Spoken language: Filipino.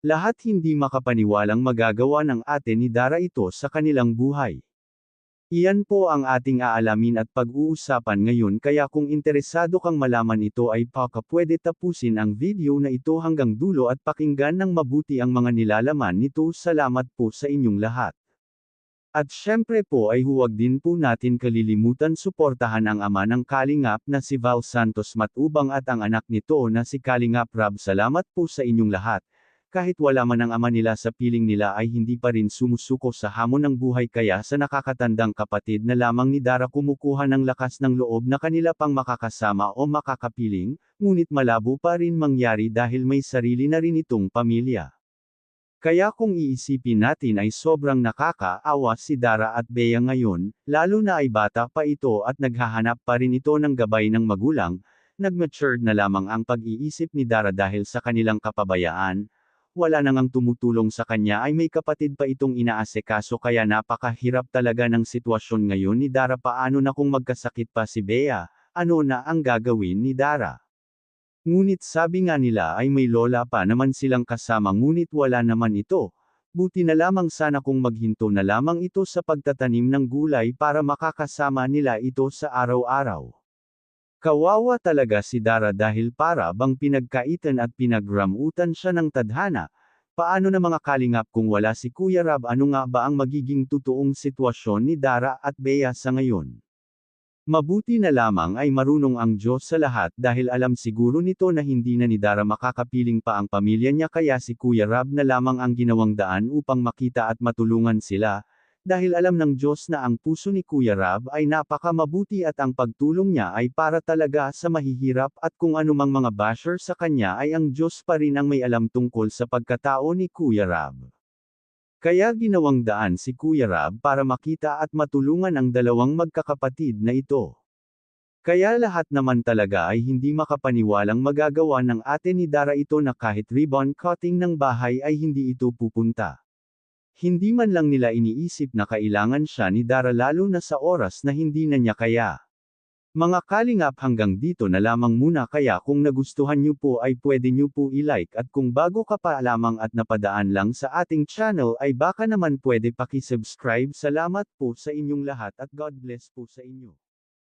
Lahat hindi makapaniwalang magagawa ng ate ni Dara ito sa kanilang buhay. Iyan po ang ating aalamin at pag-uusapan ngayon, kaya kung interesado kang malaman ito ay pwede tapusin ang video na ito hanggang dulo at pakinggan ng mabuti ang mga nilalaman nito. Salamat po sa inyong lahat. At syempre po ay huwag din po natin kalilimutan suportahan ang ama ng Kalingap na si Val Santos Matubang at ang anak nito na si Kalingap Rab. Salamat po sa inyong lahat. Kahit wala man ang ama nila sa piling nila ay hindi pa rin sumusuko sa hamon ng buhay, kaya sa nakakatandang kapatid na lamang ni Dara kumukuha ng lakas ng loob na kanila pang makakasama o makakapiling, ngunit malabo pa rin mangyari dahil may sarili na rin itong pamilya. Kaya kung iisipin natin ay sobrang nakakaawa si Dara at Bea ngayon, lalo na ay bata pa ito at naghahanap pa rin ito ng gabay ng magulang. Nag-matured na lamang ang pag-iisip ni Dara dahil sa kanilang kapabayaan. Wala nang ang tumutulong sa kanya, ay may kapatid pa itong inaasikaso, kaya napakahirap talaga ng sitwasyon ngayon ni Dara. Paano na kung magkasakit pa si Bea? Ano na ang gagawin ni Dara? Ngunit sabi nga nila ay may lola pa naman silang kasama, ngunit wala naman ito. Buti na lamang sana kung maghinto na lamang ito sa pagtatanim ng gulay para makakasama nila ito sa araw-araw. Kawawa talaga si Dara dahil para bang pinagkaitan at pinagramutan siya ng tadhana. Paano na mga kalingap kung wala si Kuya Rab? Ano nga ba ang magiging totoong sitwasyon ni Dara at Bea sa ngayon? Mabuti na lamang ay marunong ang Diyos sa lahat, dahil alam siguro nito na hindi na ni Dara makakapiling pa ang pamilya niya, kaya si Kuya Rab na lamang ang ginawang daan upang makita at matulungan sila. Dahil alam ng Diyos na ang puso ni Kuya Rab ay napakamabuti at ang pagtulong niya ay para talaga sa mahihirap, at kung anumang mga basher sa kanya ay ang Diyos pa rin ang may alam tungkol sa pagkatao ni Kuya Rab. Kaya ginawang daan si Kuya Rab para makita at matulungan ang dalawang magkakapatid na ito. Kaya lahat naman talaga ay hindi makapaniwalang magagawa ng ate ni Dara ito na kahit ribbon cutting ng bahay ay hindi ito pupunta. Hindi man lang nila iniisip na kailangan siya ni Dara, lalo na sa oras na hindi na niya kaya. Mga kalingap, hanggang dito na lamang muna, kaya kung nagustuhan niyo po ay pwede niyo po i-like, at kung bago ka pa lamang at napadaan lang sa ating channel ay baka naman pwede paki-subscribe. Salamat po sa inyong lahat at God bless po sa inyo.